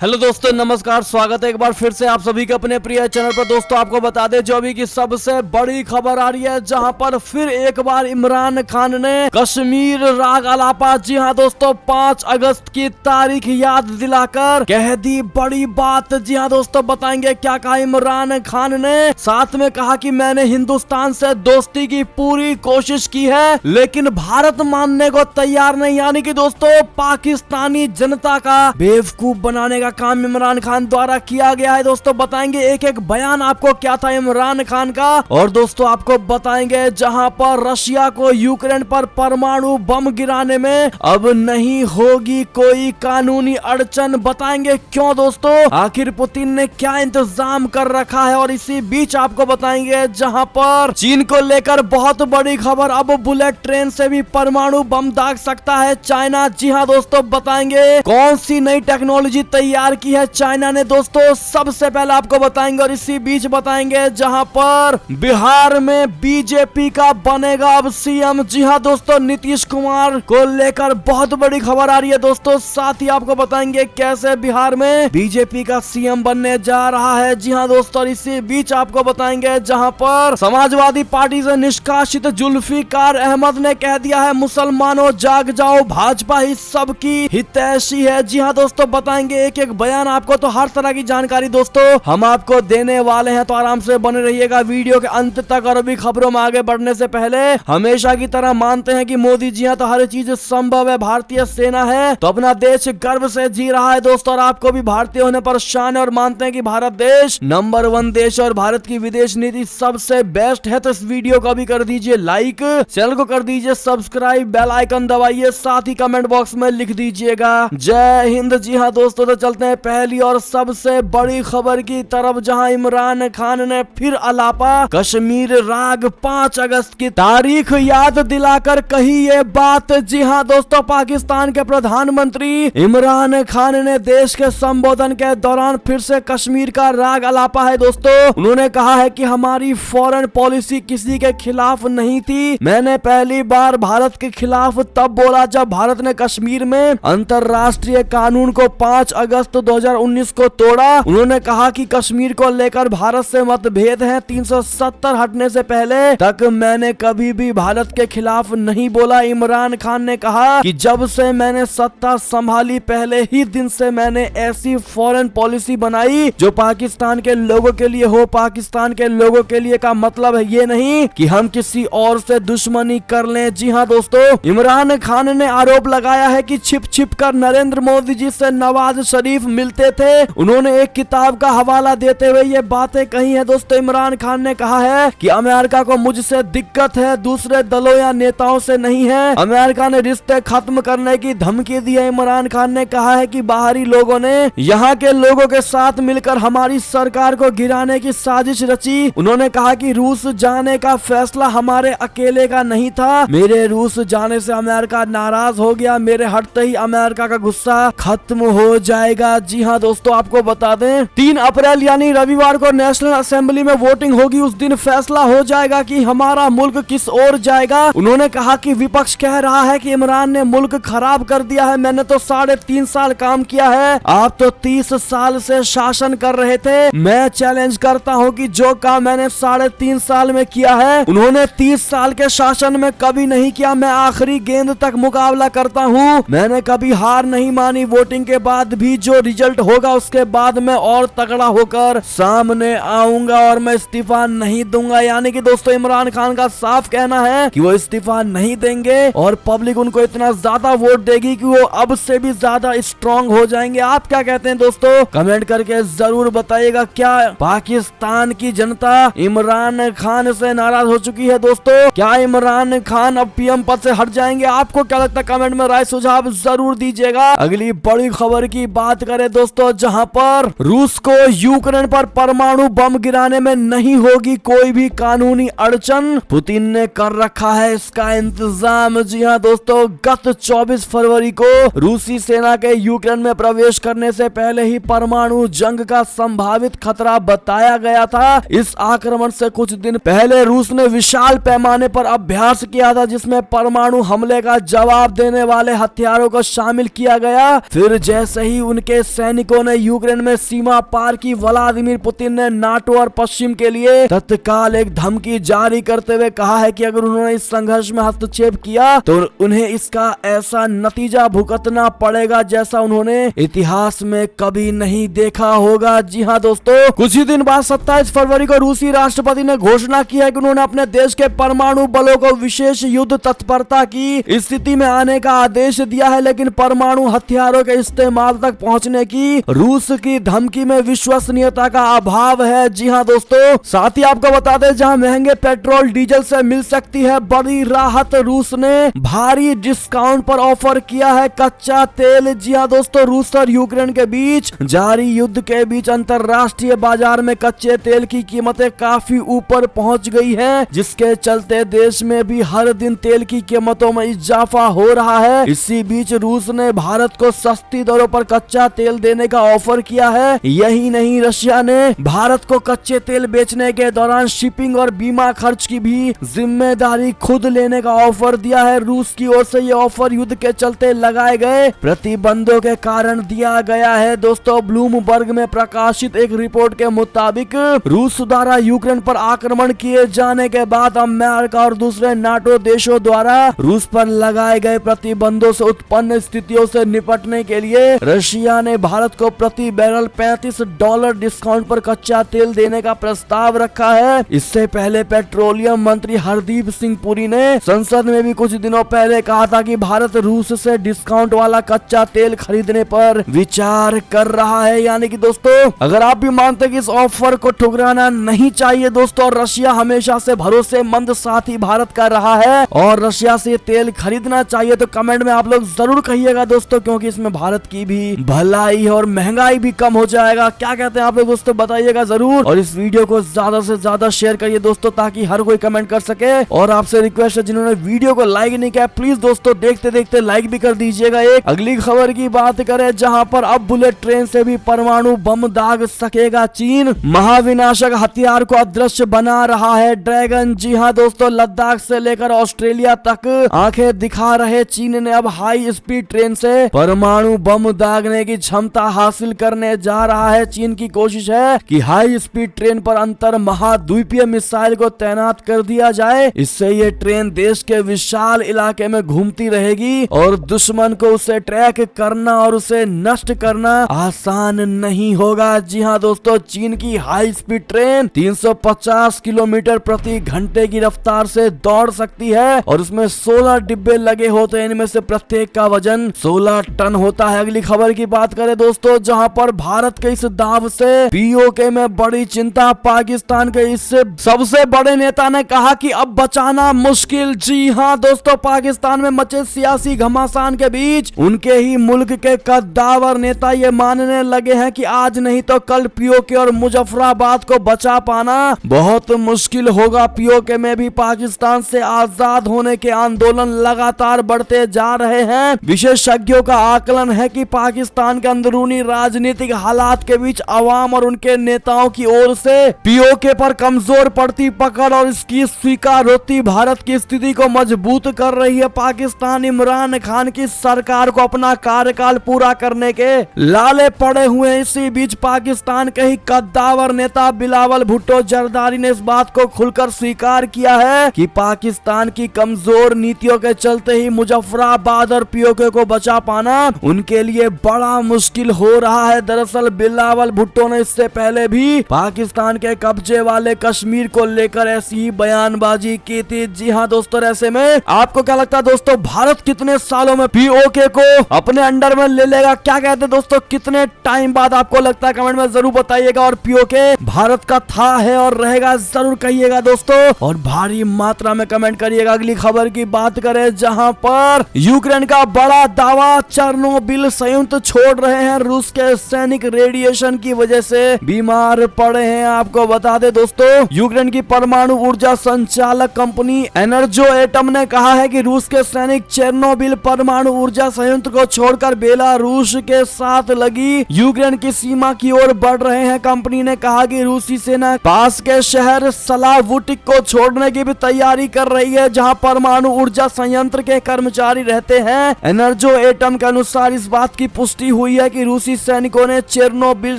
Hello दोस्तों, नमस्कार। स्वागत है एक बार फिर से आप सभी के अपने प्रिय चैनल पर। दोस्तों आपको बता दें जो अभी की सबसे बड़ी खबर आ रही है, जहां पर फिर एक बार इमरान खान ने कश्मीर राग अलापा, जी हां दोस्तों, 5 अगस्त की तारीख याद दिलाकर कह दी बड़ी बात। जी हां दोस्तों, बताएंगे क्या कहा इमरान खान ने। साथ में कहा कि मैंने हिंदुस्तान से दोस्ती की पूरी कोशिश की है, लेकिन भारत मानने को तैयार नहीं। यानी कि दोस्तों पाकिस्तानी जनता का बेवकूफ बनाने का काम इमरान खान द्वारा किया गया है। दोस्तों बताएंगे एक एक बयान आपको क्या था इमरान खान का। और दोस्तों आपको बताएंगे जहां पर रशिया को यूक्रेन पर परमाणु बम गिराने में अब नहीं होगी कोई कानूनी अड़चन। बताएंगे क्यों दोस्तों, आखिर पुतिन ने क्या इंतजाम कर रखा है। और इसी बीच आपको बताएंगे जहां पर चीन को लेकर बहुत बड़ी खबर, अब बुलेट ट्रेन से भी परमाणु बम दाग सकता है चाइना। जी हाँ दोस्तों, बताएंगे कौन सी नई टेक्नोलॉजी तैयार की है चाइना ने। दोस्तों सबसे पहले आपको बताएंगे। और इसी बीच बताएंगे जहां पर बिहार में बीजेपी का बनेगा अब सीएम। जी हां दोस्तों, नीतीश कुमार को लेकर बहुत बड़ी खबर आ रही है दोस्तों। साथ ही आपको बताएंगे कैसे बिहार में बीजेपी का सीएम बनने जा रहा है। जी हां दोस्तों, इसी बीच आपको बताएंगे जहां पर समाजवादी पार्टी से निष्कासित जुल्फिकार अहमद ने कह दिया है, मुसलमानों जाग जाओ, भाजपा ही सबकी हितैषी है। जी हां दोस्तों, बताएंगे एक एक बयान आपको। तो हर तरह की जानकारी दोस्तों हम आपको देने वाले हैं, तो आराम से बने रहिएगा वीडियो के अंत तक। और अभी खबरों में आगे बढ़ने से पहले हमेशा की तरह मानते हैं कि मोदी जी हैं तो हर चीज संभव है। भारतीय सेना है तो अपना देश गर्व से जी रहा है दोस्तों, और आपको भी भारतीय होने पर शान है। और मानते हैं कि भारत देश नंबर 1 देश और भारत की विदेश नीति सबसे बेस्ट है। तो इस वीडियो को भी कर दीजिए लाइक, चैनल को कर दीजिए सब्सक्राइब, बेल आइकन दबाइए, साथ ही कमेंट बॉक्स में लिख दीजिएगा जय हिंद। जी हाँ दोस्तों, तो चलते हैं पहली और सबसे बड़ी खबर की तरफ, जहां इमरान खान ने फिर अलापा कश्मीर राग 5 अगस्त की तारीख याद दिलाकर कही ये बात। जी हां दोस्तों, पाकिस्तान के प्रधानमंत्री इमरान खान ने देश के संबोधन के दौरान फिर से कश्मीर का राग अलापा है दोस्तों। उन्होंने कहा है कि हमारी फॉरेन पॉलिसी किसी के खिलाफ नहीं थी। मैंने पहली बार भारत के खिलाफ तब बोला जब भारत ने कश्मीर में अंतरराष्ट्रीय कानून को 5 अगस्त 2019 को तोड़ा। उन्होंने कहा कि कश्मीर को लेकर भारत से मतभेद हैं। 370 हटने से पहले तक मैंने कभी भी भारत के खिलाफ नहीं बोला। इमरान खान ने कहा कि जब से मैंने सत्ता संभाली पहले ही दिन से मैंने ऐसी फॉरेन पॉलिसी बनाई जो पाकिस्तान के लोगों के लिए हो। पाकिस्तान के लोगों के लिए का मतलब है ये नहीं कि हम किसी और से दुश्मनी कर लें। जी हाँ दोस्तों, इमरान खान ने आरोप लगाया है कि छिप छिप कर नरेंद्र मोदी जी से नवाज शरीफ मिलते थे। उन्होंने एक किताब का हवाला देते हुए ये बातें कही है दोस्तों। इमरान खान ने कहा है कि अमेरिका को मुझसे दिक्कत है, दूसरे दलों या नेताओं से नहीं है। अमेरिका ने रिश्ते खत्म करने की धमकी दी है। इमरान खान ने कहा है कि बाहरी लोगों ने यहाँ के लोगों के साथ मिलकर हमारी सरकार को गिराने की साजिश रची। उन्होंने कहा कि रूस जाने का फैसला हमारे अकेले का नहीं था। मेरे रूस जाने से अमेरिका नाराज हो गया। मेरे हटते ही अमेरिका का गुस्सा खत्म हो जाएगा। जी हाँ दोस्तों, आपको बता दें 3 अप्रैल यानी रविवार को नेशनल असेंबली में वोटिंग होगी। उस दिन फैसला हो जाएगा कि हमारा मुल्क किस ओर जाएगा। उन्होंने कहा कि विपक्ष कह रहा है कि इमरान ने मुल्क खराब कर दिया है। मैंने तो 3.5 साल काम किया है, आप तो 30 साल से शासन कर रहे थे। मैं चैलेंज करता हूं कि जो काम मैंने 3.5 साल में किया है उन्होंने 30 साल के शासन में कभी नहीं किया। मैं आखिरी गेंद तक मुकाबला करता हूं। मैंने कभी हार नहीं मानी। वोटिंग के बाद भी जो रिजल्ट होगा उसके बाद मैं और तगड़ा होकर सामने आऊंगा और मैं इस्तीफा नहीं दूंगा। यानी कि दोस्तों इमरान खान का साफ कहना है कि वो इस्तीफा नहीं देंगे और पब्लिक उनको इतना ज्यादा वोट देगी कि वो अब से भी ज्यादा स्ट्रांग हो जाएंगे। आप क्या कहते हैं दोस्तों, कमेंट करके जरूर बताइएगा। क्या पाकिस्तान की जनता इमरान खान से नाराज हो चुकी है दोस्तों? क्या इमरान खान अब पीएम पद से हट जाएंगे? आपको क्या लगता है, कमेंट में राय सुझाव जरूर दीजिएगा। अगली बड़ी खबर की बात करें दोस्तों, जहां पर रूस को यूक्रेन पर परमाणु बम गिराने में नहीं होगी कोई भी कानूनी अड़चन। पुतिन ने कर रखा है इसका इंतजाम। जी हां दोस्तों, गत 24 फरवरी को रूसी सेना के यूक्रेन में प्रवेश करने से पहले ही परमाणु जंग का संभावित खतरा बताया गया था। इस आक्रमण से कुछ दिन पहले रूस ने विशाल पैमाने पर अभ्यास किया था, जिसमें परमाणु हमले का जवाब देने वाले हथियारों को शामिल किया गया। फिर जैसे ही उनके के सैनिकों ने यूक्रेन में सीमा पार की। व्लादिमीर पुतिन ने नाटो और पश्चिम के लिए तत्काल एक धमकी जारी करते हुए कहा है कि अगर उन्होंने इस संघर्ष में हस्तक्षेप किया तो उन्हें इसका ऐसा नतीजा भुगतना पड़ेगा जैसा उन्होंने इतिहास में कभी नहीं देखा होगा। जी हाँ दोस्तों, कुछ ही दिन बाद 27 फरवरी को रूसी राष्ट्रपति ने घोषणा की है कि उन्होंने अपने देश के परमाणु बलों को विशेष युद्ध तत्परता की स्थिति में आने का आदेश दिया है, लेकिन परमाणु हथियारों के इस्तेमाल तक पहुंचने की रूस की धमकी में विश्वसनीयता का अभाव है। जी हाँ दोस्तों, साथ ही आपको बता दें जहां महंगे पेट्रोल डीजल से मिल सकती है बड़ी राहत, रूस ने भारी डिस्काउंट पर ऑफर किया है कच्चा तेल। जी हाँ दोस्तों, रूस और यूक्रेन के बीच जारी युद्ध के बीच अंतरराष्ट्रीय बाजार में कच्चे तेल की कीमतें काफी ऊपर पहुंच गई है, जिसके चलते देश में भी हर दिन तेल की कीमतों में इजाफा हो रहा है। इसी बीच रूस ने भारत को सस्ती दरों पर कच्चा तेल देने का ऑफर किया है। यही नहीं, रशिया ने भारत को कच्चे तेल बेचने के दौरान शिपिंग और बीमा खर्च की भी जिम्मेदारी खुद लेने का ऑफर दिया है। रूस की ओर से यह ऑफर युद्ध के चलते लगाए गए प्रतिबंधों के कारण दिया गया है। दोस्तों, ब्लूमबर्ग में प्रकाशित एक रिपोर्ट के मुताबिक रूस द्वारा यूक्रेन पर आक्रमण किए जाने के बाद अमेरिका और दूसरे नाटो देशों द्वारा रूस पर लगाए गए प्रतिबंधों से उत्पन्न स्थितियों से निपटने के लिए रशिया ने भारत को प्रति बैरल $35 डिस्काउंट पर कच्चा तेल देने का प्रस्ताव रखा है। इससे पहले पेट्रोलियम मंत्री हरदीप सिंह पुरी ने संसद में भी कुछ दिनों पहले कहा था कि भारत रूस से डिस्काउंट वाला कच्चा तेल खरीदने पर विचार कर रहा है। यानी कि दोस्तों, अगर आप भी मानते हैं कि इस ऑफर को ठुकराना नहीं चाहिए दोस्तों, रशिया हमेशा से भरोसेमंद साथी भारत का रहा है और रशिया से तेल खरीदना चाहिए, तो कमेंट में आप लोग जरूर कहिएगा दोस्तों, क्योंकि इसमें भारत की भी भलाई और महंगाई भी कम हो जाएगा। क्या कहते हैं आप लोग दोस्तों, बताइएगा जरूर। और इस वीडियो को ज्यादा से ज्यादा शेयर करिए दोस्तों, ताकि हर कोई कमेंट कर सके। और आपसे रिक्वेस्ट है, जिन्होंने वीडियो को लाइक नहीं किया प्लीज दोस्तों देखते देखते लाइक भी कर दीजिएगा। एक अगली खबर की बात करें, जहां पर अब बुलेट ट्रेन से भी परमाणु बम दाग सकेगा चीन। महाविनाशक हथियार को अदृश्य बना रहा है ड्रैगन। जी हाँ दोस्तों, लद्दाख से लेकर ऑस्ट्रेलिया तक आंखें दिखा रहे चीन ने अब हाई स्पीड ट्रेन से परमाणु बम दागने की क्षमता हासिल करने जा रहा है। चीन की कोशिश है कि हाई स्पीड ट्रेन पर अंतर महाद्वीपीय मिसाइल को तैनात कर दिया जाए। इससे ये ट्रेन देश के विशाल इलाके में घूमती रहेगी और दुश्मन को उसे ट्रैक करना और उसे नष्ट करना आसान नहीं होगा। जी हाँ दोस्तों, चीन की हाई स्पीड ट्रेन 350 किलोमीटर प्रति घंटे की रफ्तार से दौड़ सकती है और उसमें 16 डिब्बे लगे होते हैं। इनमें से प्रत्येक का वजन 16 टन होता है। अगली खबर की बात करें दोस्तों, जहां पर भारत के इस दाव से पीओके में बड़ी चिंता। पाकिस्तान के इससे सबसे बड़े नेता ने कहा कि अब बचाना मुश्किल। जी हाँ दोस्तों, पाकिस्तान में मचे सियासी घमासान के बीच उनके ही मुल्क के कद्दावर नेता ये मानने लगे हैं कि आज नहीं तो कल पीओके और मुजफ्फराबाद को बचा पाना बहुत मुश्किल होगा। पीओके में भी पाकिस्तान से आजाद होने के आंदोलन लगातार बढ़ते जा रहे हैं। विशेषज्ञों का आकलन है कि पाकिस्तान के अंदरूनी राजनीतिक हालात के बीच अवाम और उनके नेताओं की ओर से पीओके पर कमजोर पड़ती पकड़ और इसकी स्वीकार होती भारत की स्थिति को मजबूत कर रही है। पाकिस्तान इमरान खान की सरकार को अपना कार्यकाल पूरा करने के लाले पड़े हुए। इसी बीच पाकिस्तान के ही कद्दावर नेता बिलावल भुट्टो जरदारी ने इस बात को खुलकर स्वीकार किया है कि पाकिस्तान की कमजोर नीतियों के चलते ही मुजफ्फराबाद और पीओके को बचा पाना उनके लिए बड़ा मुश्किल हो रहा है। दरअसल बिलावल भुट्टो ने इससे पहले भी पाकिस्तान के कब्जे वाले कश्मीर को लेकर ऐसी ही बयानबाजी की थी। जी हाँ दोस्तों, ऐसे में आपको क्या लगता है दोस्तों, भारत कितने सालों में पीओके को अपने अंडर में ले लेगा? क्या कहते हैं दोस्तों, कितने टाइम बाद आपको लगता है? कमेंट में जरूर बताइएगा। और पीओके भारत का था, है और रहेगा, जरूर कहिएगा दोस्तों, और भारी मात्रा में कमेंट करिएगा। अगली खबर की बात करें, जहां पर यूक्रेन का बड़ा दावा, चेर्नोबिल संयंत्र छोड़ रहे हैं रूस के सैनिक रेडिएशन की वजह से बीमार पड़े हैं। आपको बता दें दोस्तों, यूक्रेन की परमाणु ऊर्जा संचालक कंपनी एनर्जो एटम ने कहा है कि रूस के सैनिक चेर्नोबिल परमाणु ऊर्जा संयंत्र को छोड़कर बेलारूस के साथ लगी यूक्रेन की सीमा की ओर बढ़ रहे हैं। कंपनी ने कहा कि रूसी सेना पास के शहर सलावुटिक को छोड़ने की भी तैयारी कर रही है, जहां परमाणु ऊर्जा संयंत्र के कर्मचारी रहते हैं। एनर्जो एटम के अनुसार इस बात की पुष्टि हुई है कि रूसी सैनिकों ने चेरनोबिल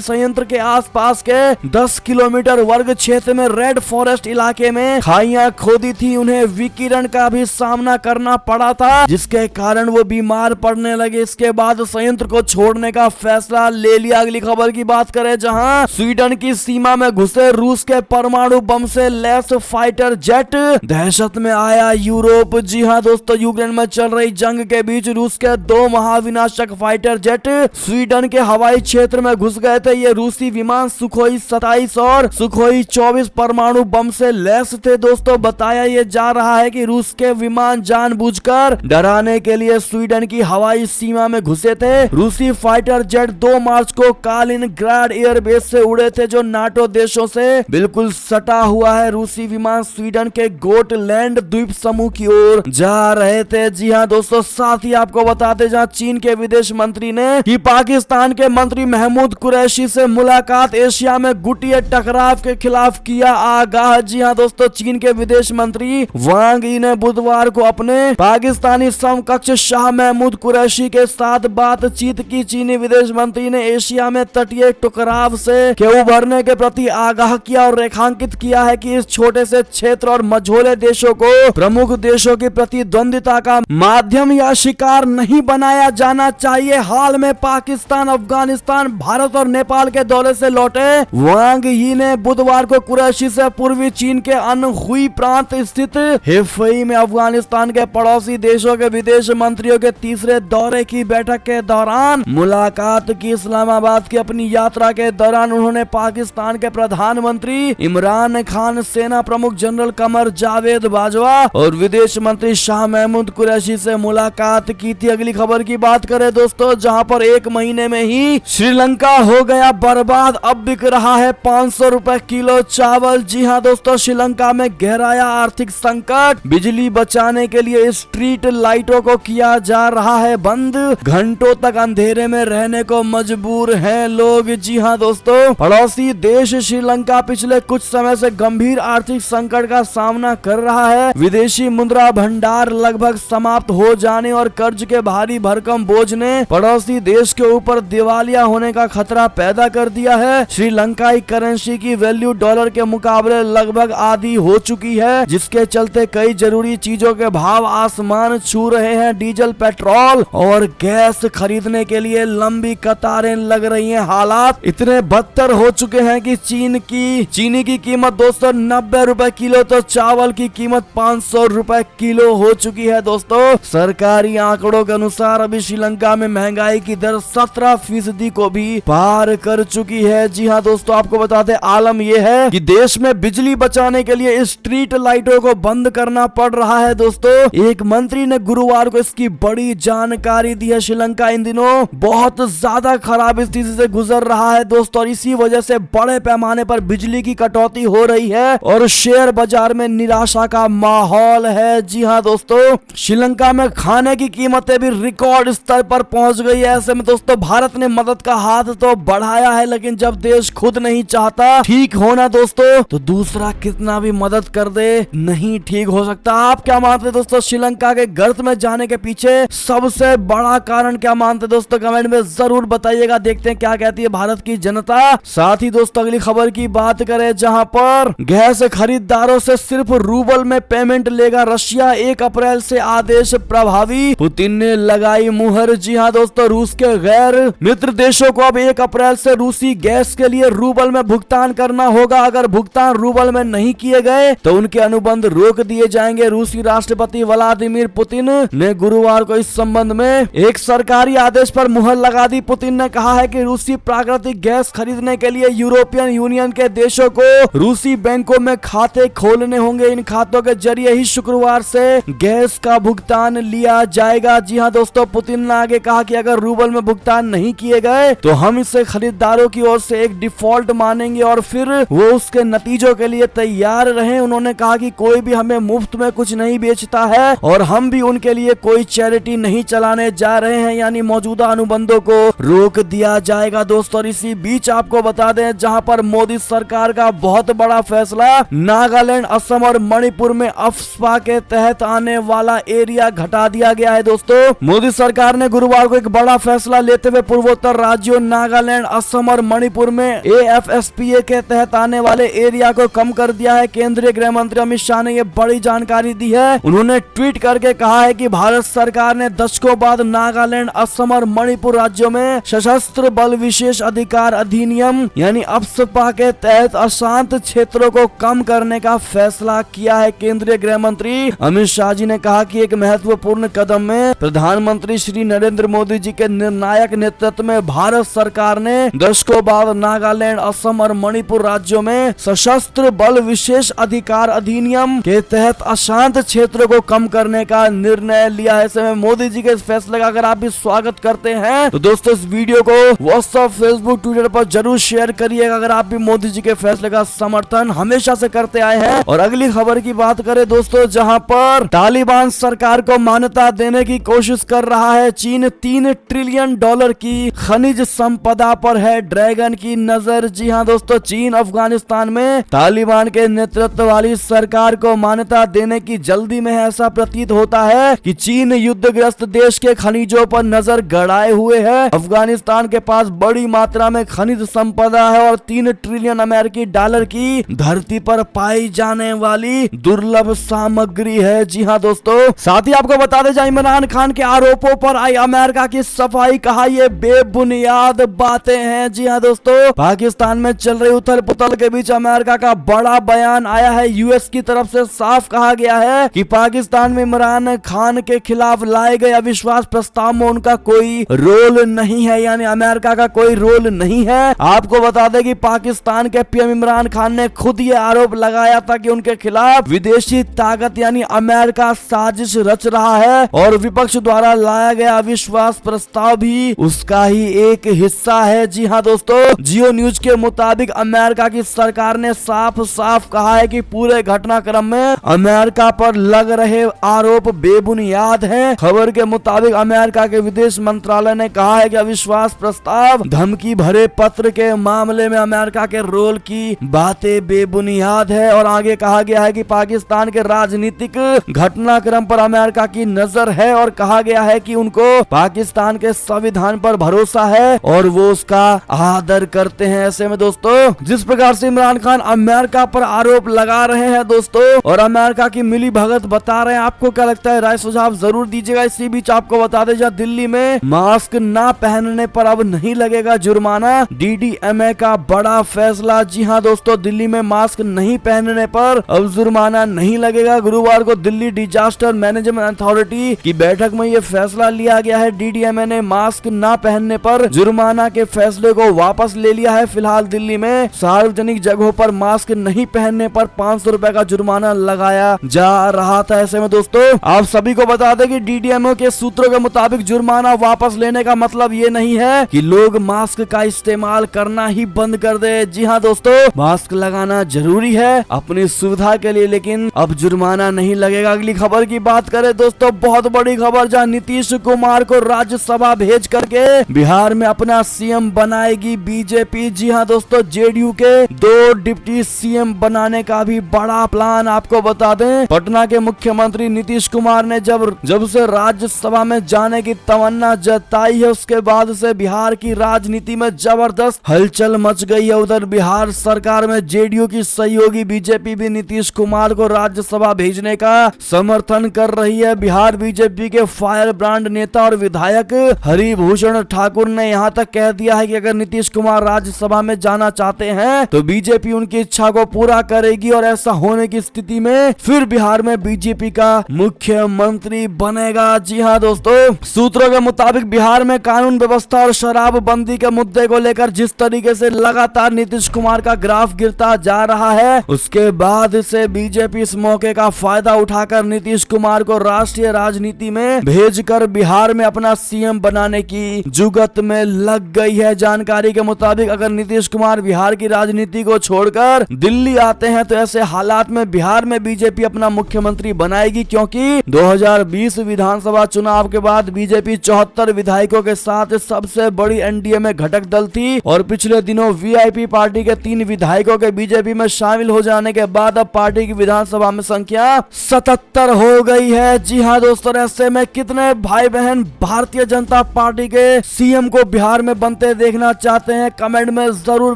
संयंत्र के आसपास के 10 किलोमीटर वर्ग क्षेत्र में रेड फॉरेस्ट इलाके में खाइयां खोदी थी। उन्हें विकिरण का भी सामना करना पड़ा था, जिसके कारण वो बीमार पड़ने लगे। इसके बाद संयंत्र को छोड़ने का फैसला ले लिया। अगली खबर की बात करें, जहां स्वीडन की सीमा में घुसे रूस के परमाणु बम से लैस फाइटर जेट, दहशत में आया यूरोप। जी हां दोस्तों, यूक्रेन में चल रही जंग के बीच रूस के 2 महाविनाशक फाइटर जेट स्वीडन के हवाई क्षेत्र में घुस गए थे। ये रूसी विमान सुखोई 27 और सुखोई 24 परमाणु बम से लैस थे। दोस्तों, बताया ये जा रहा है कि रूस के विमान जानबूझकर डराने के लिए स्वीडन की हवाई सीमा में घुसे थे। रूसी फाइटर जेट 2 मार्च को कालिनग्राड एयरबेस से उड़े थे, जो नाटो देशों से बिल्कुल सटा हुआ है। रूसी विमान स्वीडन के गोटलैंड द्वीप समूह की ओर जा रहे थे। जी हाँ दोस्तों, साथ ही आपको बताते जहां चीन के विदेश मंत्री ने कि पाकिस्तान के मंत्री महमूद कुरैशी से मुलाकात, एशिया में गुटिया टकराव के खिलाफ किया आगाह। जी हाँ दोस्तों, चीन के विदेश मंत्री वांग यी ने बुधवार को अपने पाकिस्तानी समकक्ष शाह महमूद कुरैशी के साथ बातचीत की। चीनी विदेश मंत्री ने एशिया में तटीय टकराव से के उभरने के प्रति आगाह किया और रेखांकित किया है कि इस छोटे से क्षेत्र और मझोले देशों को प्रमुख देशों की प्रतिद्वंदिता का माध्यम या शिकार नहीं बनाया जाना चाहिए। हाल में पाकिस्तान, अफगानिस्तान, भारत और नेपाल के दौरे से लौटे वांग यी ने बुधवार को कुरैशी से पूर्वी चीन के अनहुई प्रांत स्थित हेफई में अफगानिस्तान के पड़ोसी देशों के विदेश मंत्रियों के तीसरे दौरे की बैठक के दौरान मुलाकात की। इस्लामाबाद की अपनी यात्रा के दौरान उन्होंने पाकिस्तान के प्रधानमंत्री इमरान खान, सेना प्रमुख जनरल कमर जावेद बाजवा और विदेश मंत्री शाह महमूद कुरैशी से मुलाकात की थी। अगली खबर की बात करें दोस्तों, जहां पर 1 महीने में ही श्रीलंका हो गया बर्बाद, अब बिक रहा है 500 रुपए किलो चावल। जी हां दोस्तों, श्रीलंका में गहराया आर्थिक संकट, बिजली बचाने के लिए स्ट्रीट लाइटों को किया जा रहा है बंद, घंटों तक अंधेरे में रहने को मजबूर हैं लोग। जी हां दोस्तों, पड़ोसी देश श्रीलंका पिछले कुछ समय से गंभीर आर्थिक संकट का सामना कर रहा है। विदेशी मुद्रा भंडार लगभग समाप्त हो जाने और कर्ज के भारी भरकम बोझ ने पड़ोसी देश के ऊपर दिवालिया होने का खतरा पैदा कर दिया है। श्रीलंकाई करेंसी की वैल्यू डॉलर के मुकाबले लगभग आधी हो चुकी है, जिसके चलते कई जरूरी चीजों के भाव आसमान छू रहे हैं। डीजल, पेट्रोल और गैस खरीदने के लिए लंबी कतारें लग रही हैं। हालात इतने बदतर हो चुके हैं कि चीनी की कीमत 290 रुपए किलो तो चावल की कीमत 500 रुपए किलो हो चुकी है। दोस्तों, सरकारी आंकड़ों के अनुसार अभी श्रीलंका में महंगाई की दर 17% को भी पार कर चुकी है। जी हाँ दोस्तों, आपको बताते आलम यह है कि देश में बिजली बचाने के लिए स्ट्रीट लाइटों को बंद करना पड़ रहा है। दोस्तों, एक मंत्री ने गुरुवार को इसकी बड़ी जानकारी दी है। श्रीलंका इन दिनों बहुत ज्यादा खराब स्थिति से गुजर रहा है दोस्तों, और इसी वजह से बड़े पैमाने पर बिजली की कटौती हो रही है और शेयर बाजार में निराशा का माहौल है। जी हाँ दोस्तों, श्रीलंका में खाने की कीमतें भी रिकॉर्ड स्तर पर पहुंच गई है। ऐसे में दोस्तों, भारत ने मदद का हाथ तो बढ़ाया है, लेकिन जब देश खुद नहीं चाहता ठीक होना दोस्तों, तो दूसरा कितना भी मदद कर दे नहीं ठीक हो सकता। आप क्या मानते हैं दोस्तों, श्रीलंका के गर्त में जाने के पीछे सबसे बड़ा कारण क्या मानते हैं दोस्तों? कमेंट में जरूर बताइएगा। देखते हैं क्या कहती है भारत की जनता। साथ ही दोस्तों, अगली खबर की बात करें, जहां पर गैस खरीदारों से सिर्फ रूबल में पेमेंट लेगा रशिया, 1 अप्रैल से आदेश प्रभावी, पुतिन ने लगाई मुहर। जी हाँ दोस्तों, रूस के गैर मित्र देशों को अब 1 अप्रैल से रूसी गैस के लिए रूबल में भुगतान करना होगा। अगर भुगतान रूबल में नहीं किए गए तो उनके अनुबंध रोक दिए जाएंगे। रूसी राष्ट्रपति व्लादिमीर पुतिन ने गुरुवार को इस संबंध में एक सरकारी आदेश पर मुहर लगा दी। पुतिन ने कहा है कि रूसी प्राकृतिक गैस खरीदने के लिए यूरोपियन यूनियन के देशों को रूसी बैंकों में खाते खोलने होंगे। इन खातों के जरिए ही शुक्रवार से गैस का भुगतान लिया जाएगा। जी हाँ दोस्तों, पुतिन ने आगे कहा कि अगर रूबल में भुगतान नहीं किए गए तो हम इसे खरीदारों की ओर से एक डिफॉल्ट मानेंगे और फिर वो उसके नतीजों के लिए तैयार रहें। उन्होंने कहा कि कोई भी हमें मुफ्त में कुछ नहीं बेचता है और हम भी उनके लिए कोई चैरिटी नहीं चलाने जा रहे हैं, यानी मौजूदा अनुबंधों को रोक दिया जाएगा दोस्तों। और इसी बीच आपको बता दें, जहां पर मोदी सरकार का बहुत बड़ा फैसला, नागालैंड, असम और मणिपुर में अफस्पा के तहत आने वाला एरिया घटा दिया गया है दोस्तों। मोदी सरकार ने गुरुवार को एक बड़ा फैसला फैसला लेते हुए पूर्वोत्तर राज्यों नागालैंड, असम और मणिपुर में AFSPA के तहत आने वाले एरिया को कम कर दिया है। केंद्रीय गृह मंत्री अमित शाह ने ये बड़ी जानकारी दी है। उन्होंने ट्वीट करके कहा है कि भारत सरकार ने दशकों बाद नागालैंड, असम और मणिपुर राज्यों में सशस्त्र बल विशेष अधिकार अधिनियम यानी अफ्स्पा के तहत अशांत क्षेत्रों को कम करने का फैसला किया है। केंद्रीय गृह मंत्री अमित शाह जी ने कहा कि एक महत्वपूर्ण कदम में प्रधानमंत्री श्री नरेंद्र मोदी जी के निर्णायक नेतृत्व में भारत सरकार ने दशकों बाद नागालैंड, असम और मणिपुर राज्यों में सशस्त्र बल विशेष अधिकार अधिनियम के तहत अशांत क्षेत्रों को कम करने का निर्णय लिया है। ऐसे में मोदी जी के इस फैसले का अगर आप भी स्वागत करते हैं तो दोस्तों इस वीडियो को व्हाट्सएप, फेसबुक, ट्विटर पर जरूर शेयर करिएगा अगर आप भी मोदी जी के फैसले का समर्थन हमेशा से करते आए हैं। और अगली खबर की बात करें दोस्तों, जहां पर तालिबान सरकार को मान्यता देने की कोशिश कर रहा है। चीन $3 ट्रिलियन की खनिज संपदा पर है ड्रैगन की नजर। जी हां दोस्तों, चीन अफगानिस्तान में तालिबान के नेतृत्व वाली सरकार को मान्यता देने की जल्दी में है। ऐसा प्रतीत होता है कि चीन युद्धग्रस्त देश के खनिजों पर नजर गड़ाए हुए है। अफगानिस्तान के पास बड़ी मात्रा में खनिज संपदा है और $3 ट्रिलियन अमेरिकी डॉलर की धरती पर पाई जाने वाली दुर्लभ सामग्री है। जी हाँ दोस्तों, साथ ही आपको बता दें इमरान खान के आरोपों पर आई अमेरिका की सफाई, कहा ये बेबुनियाद बातें हैं। जी हाँ दोस्तों, पाकिस्तान में चल रही उथल पुथल के बीच अमेरिका का बड़ा बयान आया है। यूएस की तरफ से साफ कहा गया है कि पाकिस्तान में इमरान खान के खिलाफ लाए गए अविश्वास प्रस्ताव में उनका कोई रोल नहीं है, यानी अमेरिका का कोई रोल नहीं है। आपको बता दें कि पाकिस्तान के पीएम इमरान खान ने खुद ये आरोप लगाया था कि उनके खिलाफ विदेशी ताकत यानी अमेरिका साजिश रच रहा है और विपक्ष द्वारा लाया गया अविश्वास प्रस्ताव भी उसका ही एक हिस्सा है। जी हाँ दोस्तों, जियो न्यूज के मुताबिक अमेरिका की सरकार ने साफ साफ कहा है कि पूरे घटनाक्रम में अमेरिका पर लग रहे आरोप बेबुनियाद हैं। खबर के मुताबिक अमेरिका के विदेश मंत्रालय ने कहा है कि अविश्वास प्रस्ताव धमकी भरे पत्र के मामले में अमेरिका के रोल की बातें बेबुनियाद है। और आगे कहा गया है कि पाकिस्तान के राजनीतिक घटनाक्रम पर अमेरिका की नजर है और कहा गया है कि उनको पाकिस्तान के संविधान पर भरोसा है और वो उसका आदर करते हैं। ऐसे में दोस्तों, जिस प्रकार से इमरान खान अमेरिका पर आरोप लगा रहे हैं दोस्तों और अमेरिका की मिली भगत बता रहे हैं, आपको क्या लगता है? राय सुझाव जरूर दीजिएगा। इसी बीच आपको बता दें दिल्ली में मास्क ना पहनने पर अब नहीं लगेगा जुर्माना, DDMA का बड़ा फैसला। जी हाँ दोस्तों, दिल्ली में मास्क नहीं पहनने पर अब जुर्माना नहीं लगेगा। गुरुवार को दिल्ली डिजास्टर मैनेजमेंट अथॉरिटी की बैठक में ये फैसला लिया गया है। DDMA ने मास्क ना पहनने पर जुर्माना के फैसले को वापस ले लिया है। फिलहाल दिल्ली में सार्वजनिक जगहों पर मास्क नहीं पहनने पर 500 रुपए का जुर्माना लगाया जा रहा था। ऐसे में दोस्तों, आप सभी को बता दें कि DDMA के सूत्रों के मुताबिक जुर्माना वापस लेने का मतलब ये नहीं है कि लोग मास्क का इस्तेमाल करना ही बंद कर दे। जी हाँ दोस्तों, मास्क लगाना जरूरी है अपनी सुविधा के लिए, लेकिन अब जुर्माना नहीं लगेगा। अगली खबर की बात करें दोस्तों, बहुत बड़ी खबर, जहां नीतीश कुमार को राज्यसभा भेज करके बिहार में अपना सीएम बनाएगी बीजेपी। जी हाँ दोस्तों, जेडीयू के 2 डिप्टी सीएम बनाने का भी बड़ा प्लान। आपको बता दें, पटना के मुख्यमंत्री नीतीश कुमार ने जब से राज्यसभा में जाने की तमन्ना जताई है, उसके बाद से बिहार की राजनीति में जबरदस्त हलचल मच गई है। उधर बिहार सरकार में जेडीयू की सहयोगी बीजेपी भी नीतीश कुमार को राज्यसभा भेजने का समर्थन कर रही है। बिहार बीजेपी के फायर ब्रांड नेता और विधायक हरिभूषण ठाकुर ने यहां तक कह दिया है कि अगर नीतीश कुमार राज्यसभा में जाना चाहते हैं तो बीजेपी उनकी इच्छा को पूरा करेगी और ऐसा होने की स्थिति में फिर बिहार में बीजेपी का मुख्यमंत्री बनेगा। जी हाँ दोस्तों, सूत्रों के मुताबिक बिहार में कानून व्यवस्था और शराबबंदी के मुद्दे को लेकर जिस तरीके से लगातार नीतीश कुमार का ग्राफ गिरता जा रहा है, उसके बाद से बीजेपी इस मौके का फायदा उठाकर नीतीश कुमार को राष्ट्रीय राजनीति में भेजकर बिहार में अपना सीएम बनाने की जुगत में लग गई है। जानकारी के मुताबिक अगर नीतीश कुमार बिहार की राजनीति को छोड़कर दिल्ली आते हैं तो ऐसे हालात में बिहार में बीजेपी अपना मुख्यमंत्री बनाएगी, क्योंकि 2020 विधानसभा चुनाव के बाद बीजेपी 74 विधायकों के साथ सबसे बड़ी एनडीए में घटक दल थी और पिछले दिनों वीआईपी पार्टी के 3 विधायकों के बीजेपी में शामिल हो जाने के बाद अब पार्टी की विधानसभा में संख्या 77 हो गई है। जी हाँ दोस्तों, ऐसे में कितने भाई बहन भारतीय जनता पार्टी के सीएम को बिहार में बनते देखना चाहते हैं? कमेंट में जरूर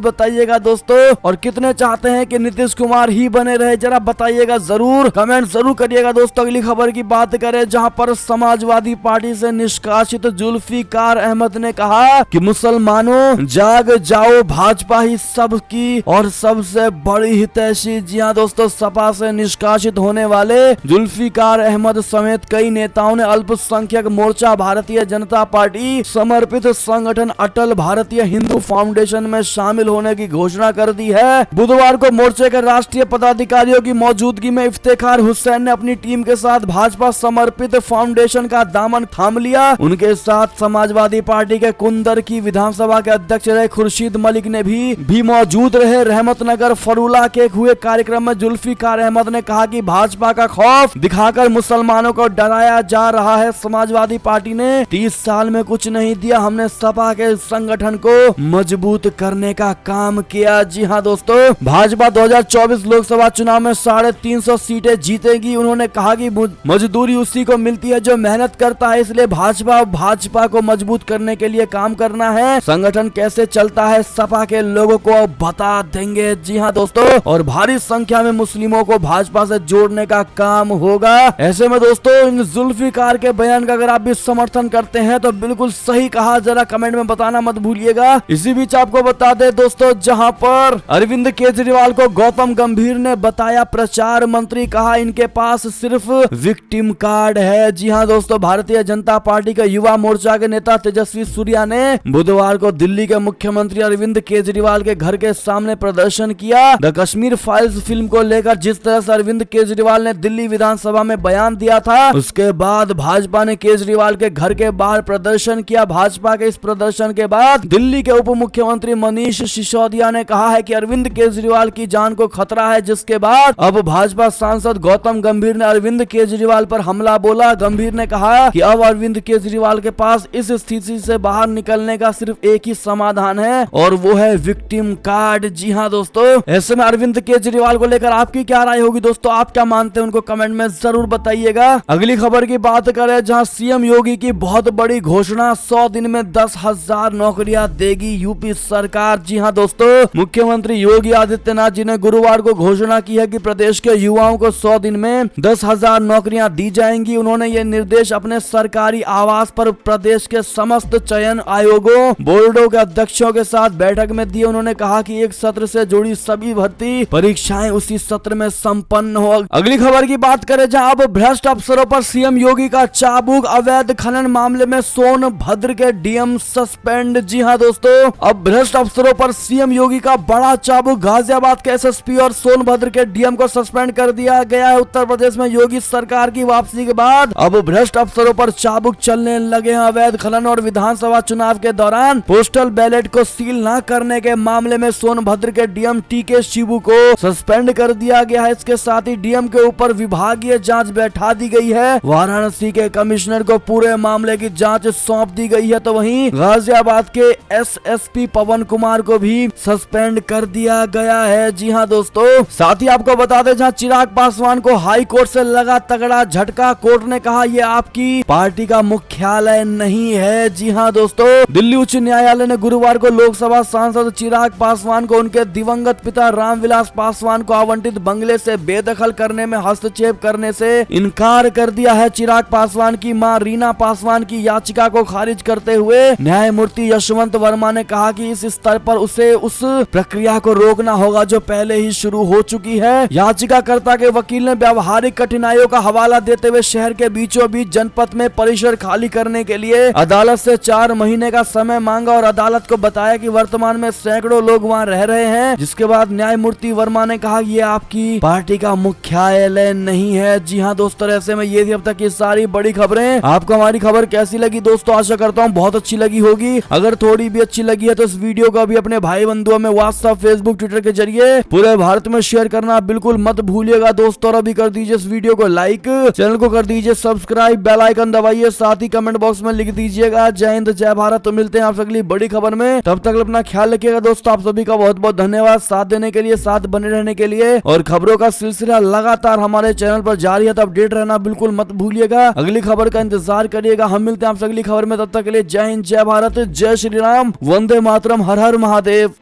बताइएगा दोस्तों। और कितने चाहते हैं कि नीतीश कुमार ही बने रहे, जरा बताइएगा जरूर, कमेंट जरूर करिएगा दोस्तों। अगली खबर की बात करें, जहां पर समाजवादी पार्टी से निष्कासित जुल्फिकार अहमद ने कहा कि मुसलमानों जाग जाओ, भाजपा ही सबकी और सबसे बड़ी हितैषी। जी हां दोस्तों, सपा से निष्कासित होने वाले जुल्फिकार अहमद समेत कई नेताओं ने अल्पसंख्यक मोर्चा, भारतीय जनता पार्टी समर्पित संगठन अटल भारतीय हिंदू फाउंडेशन में शामिल होने की घोषणा कर दी है। बुधवार को मोर्चे के राष्ट्रीय पदाधिकारियों की मौजूदगी में इफ्तेखार हुसैन ने अपनी टीम के साथ भाजपा समर्पित फाउंडेशन का दामन थाम लिया। उनके साथ समाजवादी पार्टी के कुंदर की विधानसभा के अध्यक्ष रहे खुर्शीद मलिक ने भी मौजूद रहे। रहमतनगर फरूला के हुए कार्यक्रम में जुल्फिकार अहमद ने कहा कि भाजपा का खौफ दिखाकर मुसलमानों को डराया जा रहा है। समाजवादी पार्टी ने 30 साल में कुछ नहीं दिया, हमने सपा के संगठन को मजबूत करने का काम किया। जी हां दोस्तों, भाजपा 2024 लोकसभा चुनाव में 350 सीटें जीतेगी। उन्होंने कहा कि मजदूरी उसी को मिलती है जो मेहनत करता है, इसलिए भाजपा को मजबूत करने के लिए काम करना है। संगठन कैसे चलता है सपा के लोगों को बता देंगे। जी हां दोस्तों, और भारी संख्या में मुस्लिमों को भाजपा से जोड़ने का काम होगा। ऐसे में दोस्तों, इन जुल्फिकार के बयान का अगर आप भी समर्थन करते हैं तो बिल्कुल सही कहा, जरा कमेंट में बताना मत भूलिएगा। इसी बीच आपको बता दे दोस्तों, जहां पर अरविंद केजरीवाल को गौतम गंभीर ने बताया प्रचार मंत्री, कहा इनके पास सिर्फ विक्टिम कार्ड है। जी हां दोस्तों, भारतीय जनता पार्टी के युवा मोर्चा के नेता तेजस्वी सूर्या ने बुधवार को दिल्ली के मुख्यमंत्री अरविंद केजरीवाल के घर के सामने प्रदर्शन किया। द कश्मीर फाइल्स फिल्म को लेकर जिस तरह से अरविंद केजरीवाल ने दिल्ली विधानसभा में बयान दिया था, उसके बाद भाजपा ने केजरीवाल के घर के बाहर प्रदर्शन किया। भाजपा के इस प्रदर्शन के बाद दिल्ली के उप मुख्यमंत्री मनीष सिसोदिया ने कहा है कि अरविंद केजरीवाल की जान को खतरा है, जिसके बाद अब भाजपा सांसद गौतम गंभीर ने अरविंद केजरीवाल पर हमला बोला। गंभीर ने कहा कि अब अरविंद केजरीवाल के पास इस स्थिति से बाहर निकलने का सिर्फ एक ही समाधान है और वो है विक्टिम कार्ड। जी हाँ दोस्तों, ऐसे में अरविंद केजरीवाल को लेकर आपकी क्या राय होगी दोस्तों, आप क्या मानते हैं उनको कमेंट में जरूर बताइएगा। अगली खबर की बात करें, जहां सीएम योगी की बहुत बड़ी घोषणा, 100 दिन में 10,000 नौकरियां देगी यूपी सरकार। जी हां दोस्तों, मुख्यमंत्री योगी आदित्यनाथ जी ने गुरुवार को घोषणा की है कि प्रदेश के युवाओं को 100 दिन में 10,000 नौकरियां दी जाएंगी। उन्होंने ये निर्देश अपने सरकारी आवास पर प्रदेश के समस्त चयन आयोगों, बोर्डों के अध्यक्षों के साथ बैठक में दिए। उन्होंने कहा कि एक सत्र से जुड़ी सभी भर्ती परीक्षाएं उसी सत्र में संपन्न हो। अगली खबर की बात करें, जहां अब भ्रष्ट अफसरों पर सीएम योगी का चाबुक, अवैध खनन मामले में सोनभद्र के डीएम सस्पेंड। जी हां दोस्तों, अब भ्रष्ट अफसरों पर सीएम योगी का बड़ा चाबुक, गाजियाबाद के एसएसपी और सोनभद्र के डीएम को सस्पेंड कर दिया गया है। उत्तर प्रदेश में योगी सरकार की वापसी के बाद अब भ्रष्ट अफसरों पर चाबुक चलने लगे हैं। अवैध खनन और विधानसभा चुनाव के दौरान पोस्टल बैलेट को सील न करने के मामले में सोनभद्र के डीएम टीके शिबू को सस्पेंड कर दिया गया है। इसके साथ ही डीएम के ऊपर विभागीय जांच बैठा दी गई है। वाराणसी के कमिश्नर को पूरे मामले की जांच सौंप दी गई है, तो वहीं गाजियाबाद के एसएसपी पवन कुमार को भी सस्पेंड कर दिया गया है। जी हां दोस्तों, साथ ही आपको बता दें, जहां चिराग पासवान को हाई कोर्ट से लगा तगड़ा झटका, कोर्ट ने कहा ये आपकी पार्टी का मुख्यालय नहीं है। जी हां दोस्तों, दिल्ली उच्च न्यायालय ने गुरुवार को लोकसभा सांसद चिराग पासवान को उनके दिवंगत पिता रामविलास पासवान को आवंटित बंगले से बेदखल करने में हस्तक्षेप करने से इनकार कर दिया है। चिराग पासवान की मां रीना पासवान की याचिका को खारिज करते हुए न्यायमूर्ति यशवंत वर्मा ने कहा कि इस स्तर पर उसे उस प्रक्रिया को रोकना होगा जो पहले ही शुरू हो चुकी है। याचिकाकर्ता के वकील ने व्यावहारिक कठिनाइयों का हवाला देते हुए शहर के बीचों बीच जनपद में परिसर खाली करने के लिए अदालत से 4 महीने का समय मांगा और अदालत को बताया कि वर्तमान में सैकड़ों लोग वहां रह रहे हैं। जिसके बाद न्यायमूर्ति वर्मा ने कहा ये आपकी पार्टी का मुख्यालय नहीं है। जी हाँ दोस्तों, ऐसे में ये थी अब तक की सारी बड़ी खबरें। आपको हमारी खबर कैसी लगी दोस्तों, आशा करता हूँ बहुत अच्छी लगी होगी। अगर थोड़ी भी अच्छी लगी है तो इस वीडियो को अभी अपने भाई बंधुओं में व्हाट्सएप, फेसबुक, ट्विटर के जरिए पूरे भारत में शेयर करना बिल्कुल मत भूलिएगा दोस्तों। और अभी कर दीजिए इस वीडियो को लाइक, चैनल को कर दीजिए सब्सक्राइब, बेल आइकन दबाइए, साथ ही कमेंट बॉक्स में लिख दीजिएगा जय हिंद जय भारत। तो मिलते हैं आप अगली बड़ी खबर में, तब तक अपना ख्याल रखिएगा दोस्तों। आप सभी का बहुत बहुत धन्यवाद साथ देने के लिए, साथ बने रहने के लिए। और खबरों का सिलसिला लगातार हमारे चैनल पर जारी है, तो अपडेट रहना बिल्कुल मत भूलिएगा। अगली खबर का इंतजार करिएगा। हम मिलते हैं आपसे अगली खबर में। तब तक के लिए जय हिंद, जय भारत, जय श्री राम, वंदे मातरम, हर हर महादेव।